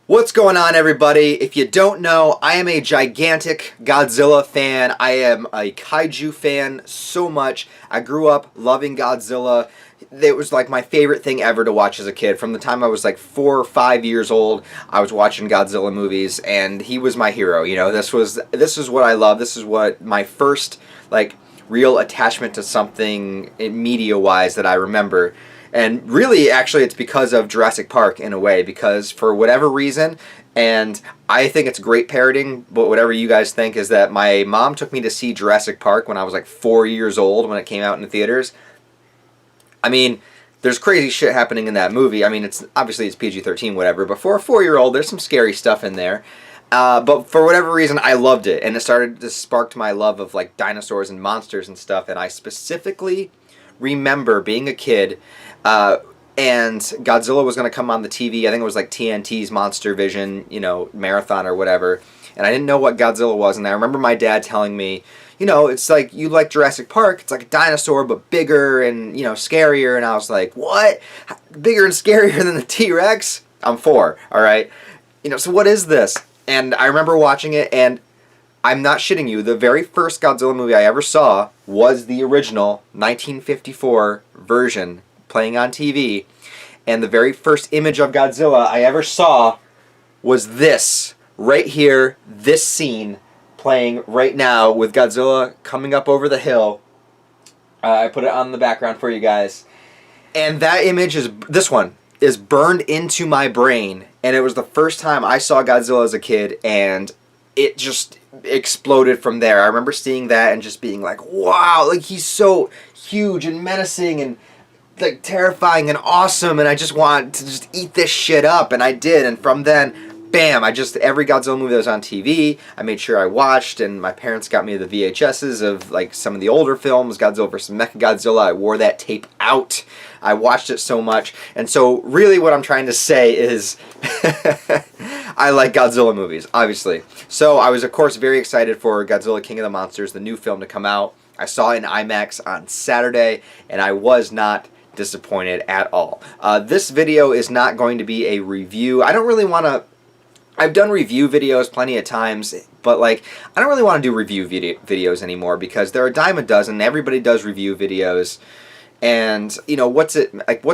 What's going on, everybody? If you don't know, I am a gigantic Godzilla fan. I am a kaiju fan so much. I grew up loving Godzilla. It was like my favorite thing ever to watch as a kid. From the time I was like 4 or 5 years old, I was watching Godzilla movies, and he was my hero. You know, this is what I love. This is what my first like real attachment to something media-wise that I remember. And really, actually, it's because of Jurassic Park in a way, because for whatever reason, and I think it's great parroting, but whatever you guys think, is that my mom took me to see Jurassic Park when I was like 4 years old when it came out in the theaters. I mean, there's crazy shit happening in that movie. I mean, it's PG-13, whatever, but for a 4-year-old, there's some scary stuff in there. But for whatever reason, I loved it, and it started to spark my love of like dinosaurs and monsters and stuff, and I specifically remember being a kid, and Godzilla was going to come on the TV. I think it was like TNT's Monster Vision, you know, marathon or whatever. And I didn't know what Godzilla was. And I remember my dad telling me, you know, it's like, you like Jurassic Park. It's like a dinosaur, but bigger and, you know, scarier. And I was like, what? Bigger and scarier than the T-Rex? I'm 4, all right? You know, so what is this? And I remember watching it, and I'm not shitting you. The very first Godzilla movie I ever saw was the original 1954 version playing on TV. And the very first image of Godzilla I ever saw was this, right here, this scene playing right now with Godzilla coming up over the hill. I put it on the background for you guys. And that image this one is burned into my brain. And it was the first time I saw Godzilla as a kid, and it just exploded from there. I remember seeing that and just being like, wow, like he's so huge and menacing and like terrifying and awesome, and I just want to just eat this shit up, and I did. And from then, bam, every Godzilla movie that was on TV, I made sure I watched, and my parents got me the VHSs of like some of the older films, Godzilla vs. Mechagodzilla. I wore that tape out. I watched it so much. And so really what I'm trying to say is I like Godzilla movies, obviously. So I was, of course, very excited for Godzilla King of the Monsters, the new film, to come out. I saw it in IMAX on Saturday, and I was not disappointed at all. This video is not going to be a review. I don't really want to... I've done review videos plenty of times, but like I don't really want to do review videos anymore, because they're a dime a dozen. Everybody does review videos, and you know, what's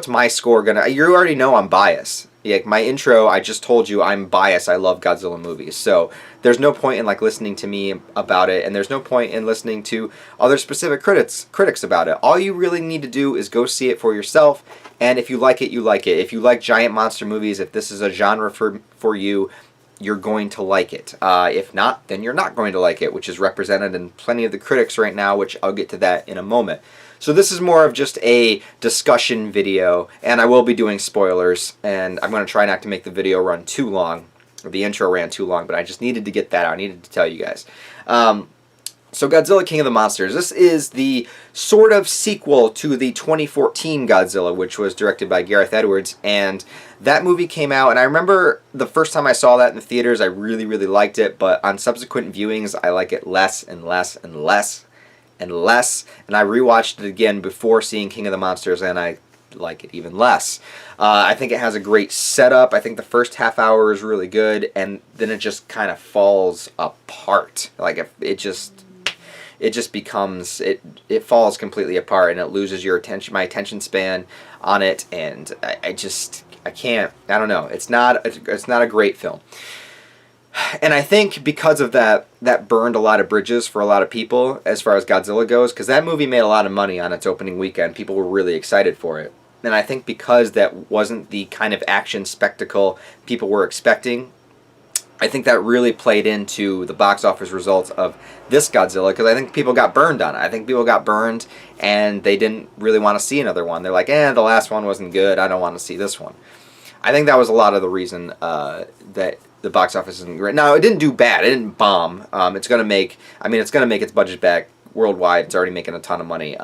my score gonna... You already know I'm biased. Like my intro, I just told you I'm biased. I love Godzilla movies, so there's no point in like listening to me about it, and there's no point in listening to other specific critics about it. All you really need to do is go see it for yourself, and if you like it, you like it. If you like giant monster movies, if this is a genre for you, you're going to like it. If not, then you're not going to like it, which is represented in plenty of the critics right now, which I'll get to that in a moment. So this is more of just a discussion video, and I will be doing spoilers, and I'm going to try not to make the video run too long. The intro ran too long, but I just needed to get that out. I needed to tell you guys. So Godzilla King of the Monsters. This is the sort of sequel to the 2014 Godzilla, which was directed by Gareth Edwards, and that movie came out, and I remember the first time I saw that in the theaters, I really, really liked it, but on subsequent viewings, I like it less and less and less and less, and I rewatched it again before seeing King of the Monsters, and I like it even less. I think it has a great setup. I think the first half hour is really good, and then it just kind of falls apart. Like it just becomes, it falls completely apart, and it loses your attention, my attention span on it, and I can't, I don't know. It's not a great film. And I think because of that, that burned a lot of bridges for a lot of people as far as Godzilla goes, because that movie made a lot of money on its opening weekend. People were really excited for it. And I think because that wasn't the kind of action spectacle people were expecting, I think that really played into the box office results of this Godzilla, because I think people got burned on it. I think people got burned, and they didn't really want to see another one. They're like, the last one wasn't good. I don't want to see this one. I think that was a lot of the reason that the box office isn't great. Now, it didn't do bad. It didn't bomb. It's going to make its budget back worldwide. It's already making a ton of money.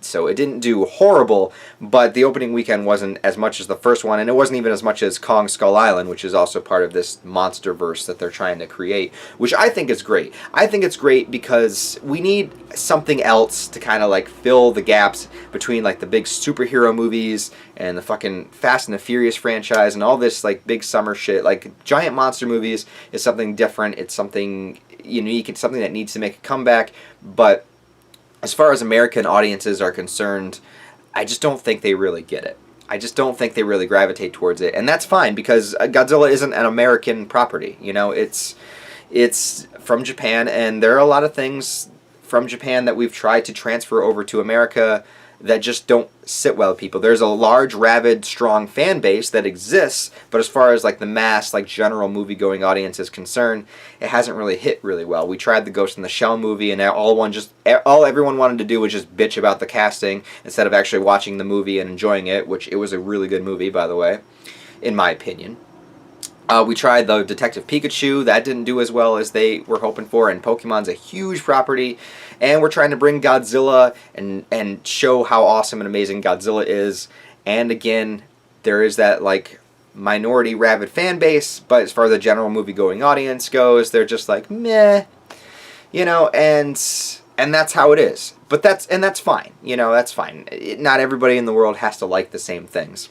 So it didn't do horrible, but the opening weekend wasn't as much as the first one, and it wasn't even as much as Kong Skull Island, which is also part of this monsterverse that they're trying to create, which I think is great. I think it's great because we need something else to kind of like fill the gaps between like the big superhero movies and the fucking Fast and the Furious franchise and all this like big summer shit. Like giant monster movies is something different. It's something unique. It's something that needs to make a comeback, but as far as American audiences are concerned, I just don't think they really get it. I just don't think they really gravitate towards it, and that's fine because Godzilla isn't an American property. You know, it's from Japan, and there are a lot of things from Japan that we've tried to transfer over to America that just don't sit well with people. There's a large, rabid, strong fan base that exists, but as far as like the mass, like general movie-going audience is concerned, it hasn't really hit really well. We tried the Ghost in the Shell movie, and all everyone wanted to do was just bitch about the casting instead of actually watching the movie and enjoying it, which it was a really good movie, by the way, in my opinion. We tried the Detective Pikachu. That didn't do as well as they were hoping for, and Pokemon's a huge property, and we're trying to bring Godzilla and show how awesome and amazing Godzilla is. And again, there is that like minority rabid fan base, but as far as the general movie-going audience goes, they're just like meh, you know, and that's how it is. But that's fine, you know, that's fine. Not everybody in the world has to like the same things.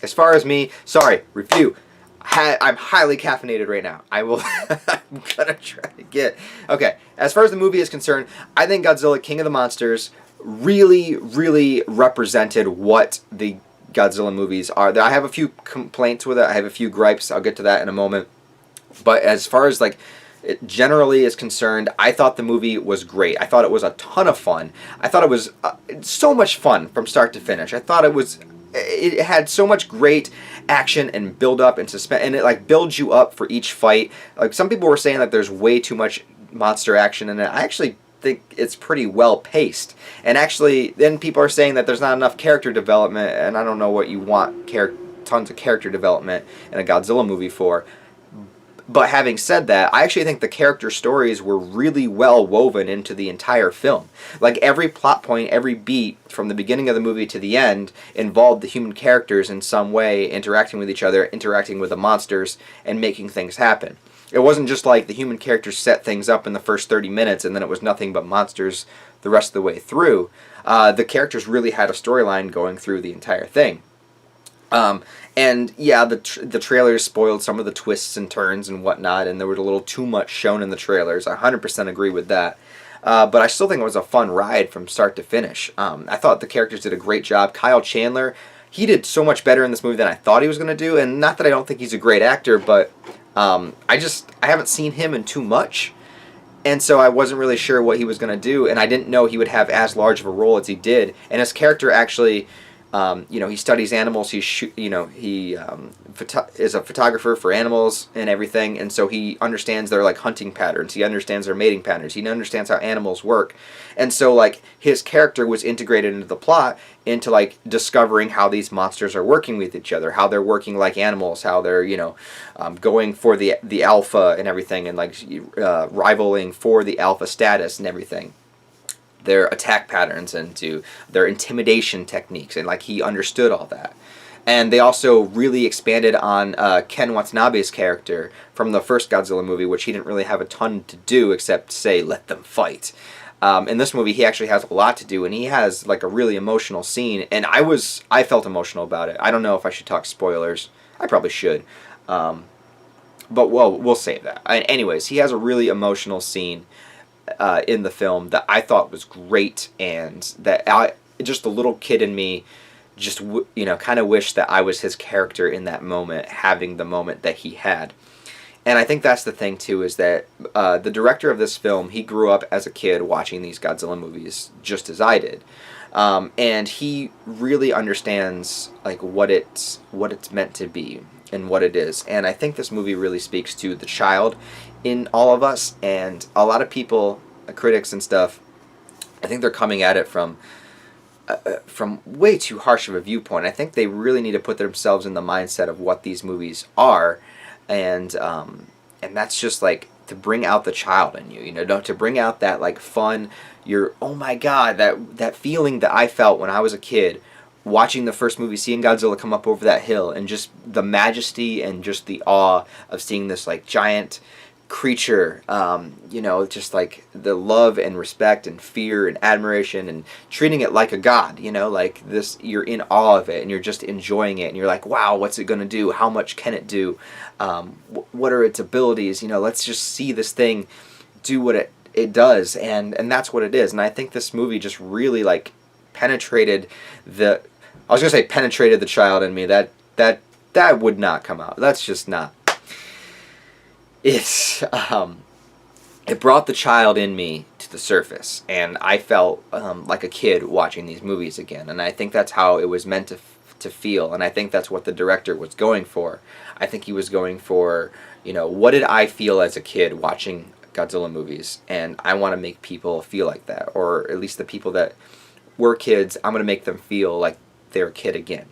As far as me, sorry, review. I'm highly caffeinated right now. I'm gonna try to get... Okay, as far as the movie is concerned, I think Godzilla King of the Monsters really, really represented what the Godzilla movies are. I have a few complaints with it. I have a few gripes. I'll get to that in a moment. But as far as like it generally is concerned, I thought the movie was great. I thought it was a ton of fun. I thought it was so much fun from start to finish. I thought it had so much great action and build up and suspense, and it like builds you up for each fight. Like some people were saying that there's way too much monster action in it. I actually think it's pretty well paced. And actually, then people are saying that there's not enough character development, and I don't know what you want tons of character development in a Godzilla movie for. But having said that, I actually think the character stories were really well woven into the entire film. Like every plot point, every beat, from the beginning of the movie to the end, involved the human characters in some way, interacting with each other, interacting with the monsters, and making things happen. It wasn't just like the human characters set things up in the first 30 minutes and then it was nothing but monsters the rest of the way through. The characters really had a storyline going through the entire thing. And yeah, the trailers spoiled some of the twists and turns and whatnot, and there was a little too much shown in the trailers. I 100% agree with that. But I still think it was a fun ride from start to finish. I thought the characters did a great job. Kyle Chandler, he did so much better in this movie than I thought he was going to do, and not that I don't think he's a great actor, but I haven't seen him in too much. And so I wasn't really sure what he was going to do, and I didn't know he would have as large of a role as he did. And his character actually... he studies animals. He is a photographer for animals and everything, and so he understands their like hunting patterns. He understands their mating patterns. He understands how animals work, and so like his character was integrated into the plot, into like discovering how these monsters are working with each other, how they're working like animals, how they're going for the alpha and everything, and like rivaling for the alpha status and everything. Their attack patterns and to their intimidation techniques, and like he understood all that. And they also really expanded on Ken Watanabe's character from the first Godzilla movie, which he didn't really have a ton to do except say, let them fight. In this movie, he actually has a lot to do, and he has like a really emotional scene, and I felt emotional about it. I don't know if I should talk spoilers. I probably should. But we'll save that. Anyways, he has a really emotional scene in the film that I thought was great, and that just the little kid in me just kind of wished that I was his character in that moment, having the moment that he had. And I think that's the thing too, is that the director of this film, he grew up as a kid watching these Godzilla movies just as I did, and he really understands like what it's meant to be and what it is. And I think this movie really speaks to the child in all of us, and a lot of people, critics and stuff, I think they're coming at it from way too harsh of a viewpoint. I think they really need to put themselves in the mindset of what these movies are, and that's just like to bring out the child in you, to bring out that like fun, oh my god, that feeling that I felt when I was a kid watching the first movie, seeing Godzilla come up over that hill, and just the majesty and just the awe of seeing this like giant creature, just like the love and respect and fear and admiration, and treating it like a god, like this, you're in awe of it and you're just enjoying it, and you're like, wow, what's it going to do? How much can it do? What are its abilities? Let's just see this thing do what it does, and that's what it is. And I think this movie just really like penetrated penetrated the child in me. That would not come out. That's just not. It brought the child in me to the surface, and I felt like a kid watching these movies again. And I think that's how it was meant to feel, and I think that's what the director was going for. I think he was going for, what did I feel as a kid watching Godzilla movies, and I want to make people feel like that, or at least the people that were kids, I'm going to make them feel like they're a kid again.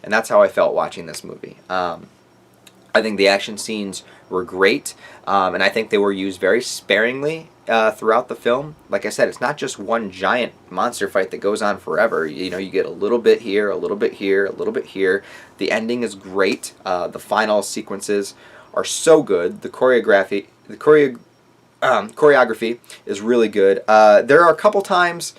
And that's how I felt watching this movie. I think the action scenes were great, and I think they were used very sparingly throughout the film. Like I said, it's not just one giant monster fight that goes on forever. You get a little bit here, a little bit here, a little bit here. The ending is great. The final sequences are so good. The choreography is really good. There are a couple of times.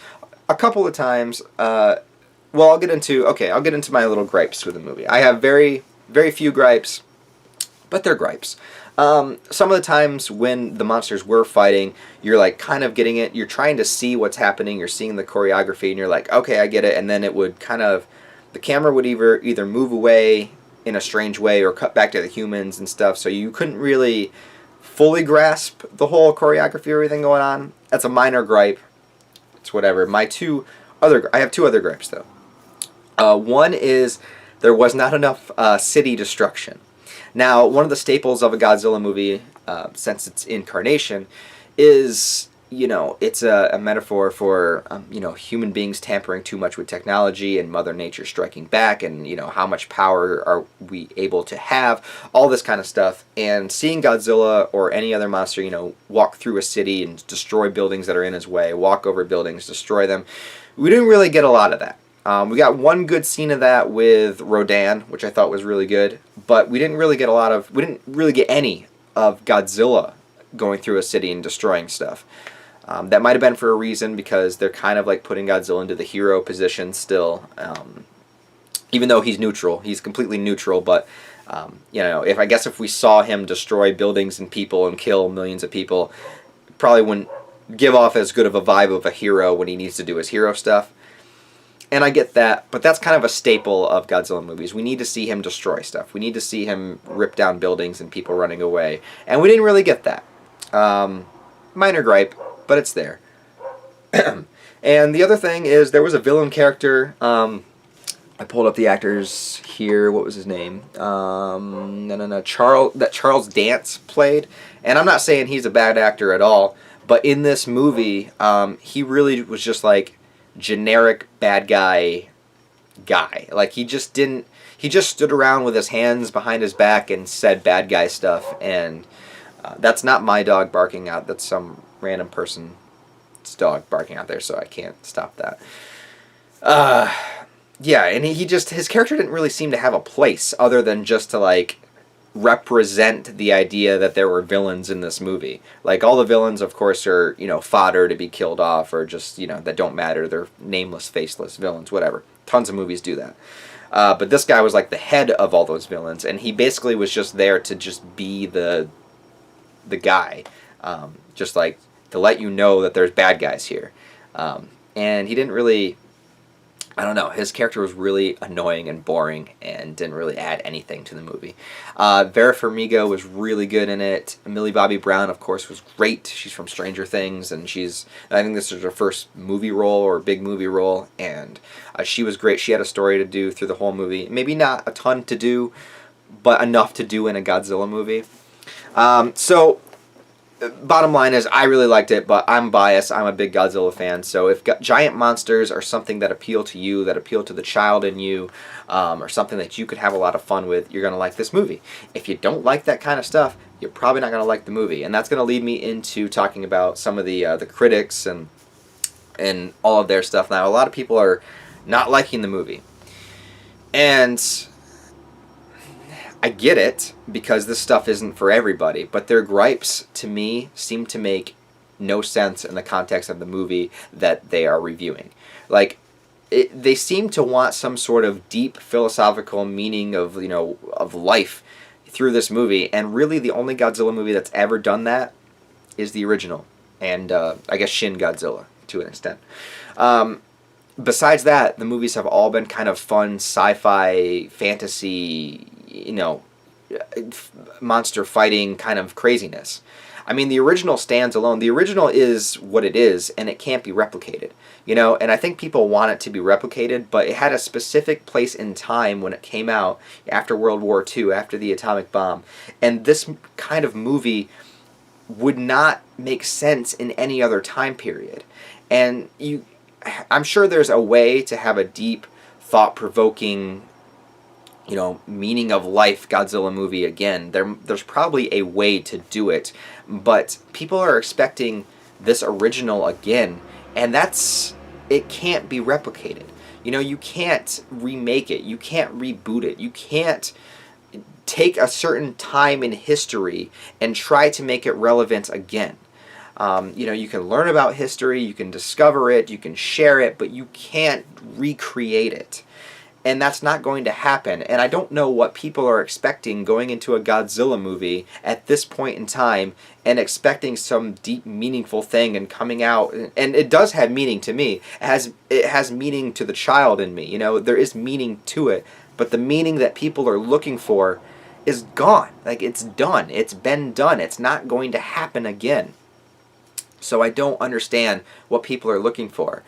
Well, I'll get into my little gripes with the movie. I have very, very few gripes, but they're gripes. Some of the times when the monsters were fighting, you're like kind of getting it. You're trying to see what's happening. You're seeing the choreography, and you're like, okay, I get it. And then it would the camera would either move away in a strange way or cut back to the humans and stuff. So you couldn't really fully grasp the whole choreography or everything going on. That's a minor gripe. It's whatever. I have two other gripes though. One is there was not enough city destruction. Now, one of the staples of a Godzilla movie, since its incarnation, is, it's a metaphor for, human beings tampering too much with technology and Mother Nature striking back, and, how much power are we able to have, all this kind of stuff. And seeing Godzilla or any other monster, walk through a city and destroy buildings that are in his way, walk over buildings, destroy them, we didn't really get a lot of that. We got one good scene of that with Rodan, which I thought was really good, but we didn't really get any of Godzilla going through a city and destroying stuff. That might have been for a reason, because they're kind of like putting Godzilla into the hero position still, even though he's neutral. He's completely neutral, but if we saw him destroy buildings and people and kill millions of people, probably wouldn't give off as good of a vibe of a hero when he needs to do his hero stuff. And I get that, but that's kind of a staple of Godzilla movies. We need to see him destroy stuff. We need to see him rip down buildings and people running away. And we didn't really get that. Minor gripe, but it's there. And the other thing is there was a villain character. I pulled up the actors here. What was his name? Charles Dance played. And I'm not saying he's a bad actor at all, but in this movie, he really was just like generic bad guy. Like he just stood around with his hands behind his back and said bad guy stuff, and that's not my dog barking out, that's some random person's dog barking out there, so I can't stop that. Yeah, and his character didn't really seem to have a place other than just to like represent the idea that there were villains in this movie. Like all the villains, of course, are fodder to be killed off, or just that don't matter. They're nameless, faceless villains, whatever. Tons of movies do that. But this guy was like the head of all those villains, and he basically was just there to just be the guy, just like to let you know that there's bad guys here. And he didn't really, I don't know, his character was really annoying and boring and didn't really add anything to the movie. Vera Farmiga was really good in it. Millie Bobby Brown, of course, was great. She's from Stranger Things, and I think this is her first movie role or big movie role, and she was great. She had a story to do through the whole movie. Maybe not a ton to do, but enough to do in a Godzilla movie. So bottom line is, I really liked it, but I'm biased. I'm a big Godzilla fan, so if giant monsters are something that appeal to you, that appeal to the child in you, or something that you could have a lot of fun with, you're going to like this movie. If you don't like that kind of stuff, you're probably not going to like the movie. And that's going to lead me into talking about some of the critics and all of their stuff. Now, a lot of people are not liking the movie. And I get it, because this stuff isn't for everybody, but their gripes, to me, seem to make no sense in the context of the movie that they are reviewing. Like, they seem to want some sort of deep philosophical meaning of, of life through this movie, and really the only Godzilla movie that's ever done that is the original, and I guess Shin Godzilla, to an extent. Besides that, the movies have all been kind of fun, sci-fi, fantasy, monster fighting kind of craziness. I mean, the original stands alone. The original is what it is, and it can't be replicated. And I think people want it to be replicated, but it had a specific place in time when it came out after World War II, after the atomic bomb. And this kind of movie would not make sense in any other time period. And I'm sure there's a way to have a deep, thought-provoking, meaning of life Godzilla movie again. There's probably a way to do it, but people are expecting this original again, and it can't be replicated. You can't remake it. You can't reboot it. You can't take a certain time in history and try to make it relevant again. You can learn about history, you can discover it, you can share it, but you can't recreate it. And that's not going to happen. And I don't know what people are expecting going into a Godzilla movie at this point in time and expecting some deep, meaningful thing and coming out. And it does have meaning to me. It has meaning to the child in me. There is meaning to it. But the meaning that people are looking for is gone. Like, it's done. It's been done. It's not going to happen again. So I don't understand what people are looking for.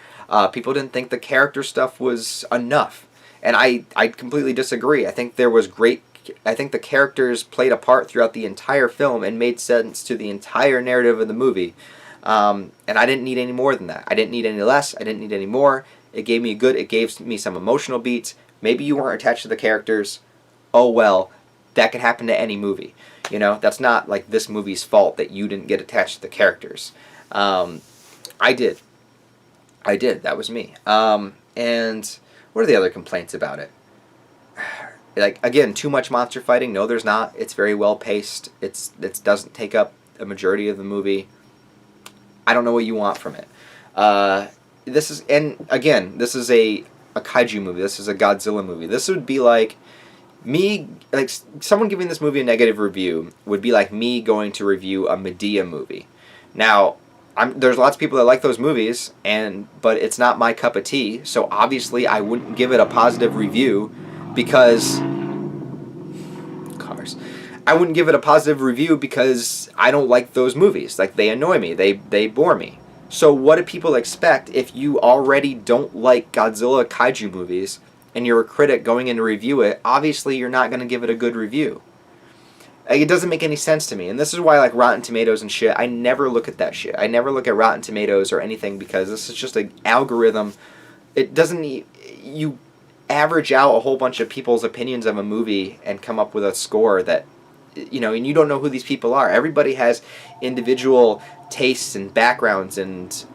People didn't think the character stuff was enough. And I completely disagree. I think the characters played a part throughout the entire film and made sense to the entire narrative of the movie. And I didn't need any more than that. I didn't need any less. I didn't need any more. It gave me some emotional beats. Maybe you weren't attached to the characters. Oh well, that could happen to any movie. That's not like this movie's fault that you didn't get attached to the characters. I did. That was me. And what are the other complaints about it? Like, again, too much monster fighting. No, there's not. It's very well paced. It doesn't take up a majority of the movie. I don't know what you want from it. This is a kaiju movie. This is a Godzilla movie. This would be like someone giving this movie a negative review would be like me going to review a Medea movie. Now, there's lots of people that like those movies, but it's not my cup of tea, so obviously I wouldn't give it a positive review because... Cars. I wouldn't give it a positive review because I don't like those movies. Like, they annoy me. They bore me. So what do people expect if you already don't like Godzilla kaiju movies and you're a critic going in to review it? Obviously you're not going to give it a good review. It doesn't make any sense to me, and this is why, like, Rotten Tomatoes and shit, I never look at that shit. I never look at Rotten Tomatoes or anything because this is just an algorithm. It doesn't... You average out a whole bunch of people's opinions of a movie and come up with a score that, and you don't know who these people are. Everybody has individual tastes and backgrounds, and...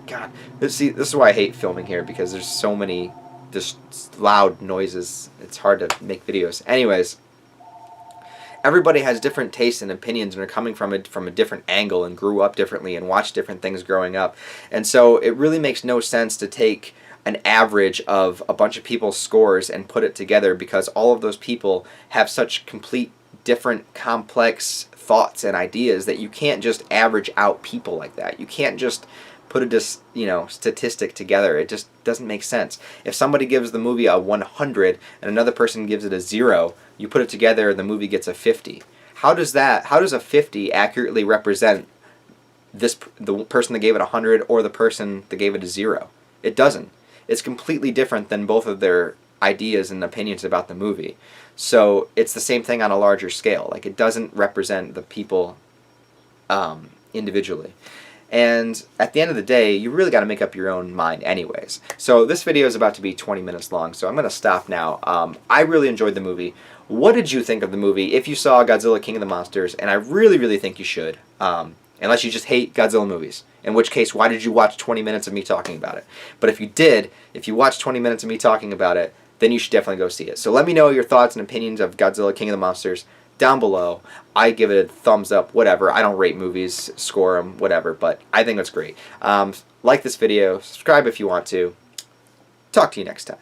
God, this is why I hate filming here, because there's so many just loud noises. It's hard to make videos. Anyways... Everybody has different tastes and opinions and are coming from a different angle and grew up differently and watched different things growing up. And so it really makes no sense to take an average of a bunch of people's scores and put it together, because all of those people have such complete different complex thoughts and ideas that you can't just average out people like that. You can't just put a statistic together. It just doesn't make sense. If somebody gives the movie a 100 and another person gives it a 0, you put it together and the movie gets a 50. How does a 50 accurately represent the person that gave it a 100 or the person that gave it a 0? It doesn't. It's completely different than both of their ideas and opinions about the movie. So it's the same thing on a larger scale. Like, it doesn't represent the people individually. And at the end of the day, you really got to make up your own mind anyways. So this video is about to be 20 minutes long, so I'm going to stop now. I really enjoyed the movie. What did you think of the movie if you saw Godzilla King of the Monsters? And I really, really think you should. Unless you just hate Godzilla movies. In which case, why did you watch 20 minutes of me talking about it? But if you did, if you watched 20 minutes of me talking about it, then you should definitely go see it. So let me know your thoughts and opinions of Godzilla King of the Monsters down below. I give it a thumbs up, whatever. I don't rate movies, score them, whatever, but I think it's great. Like this video, subscribe if you want to. Talk to you next time.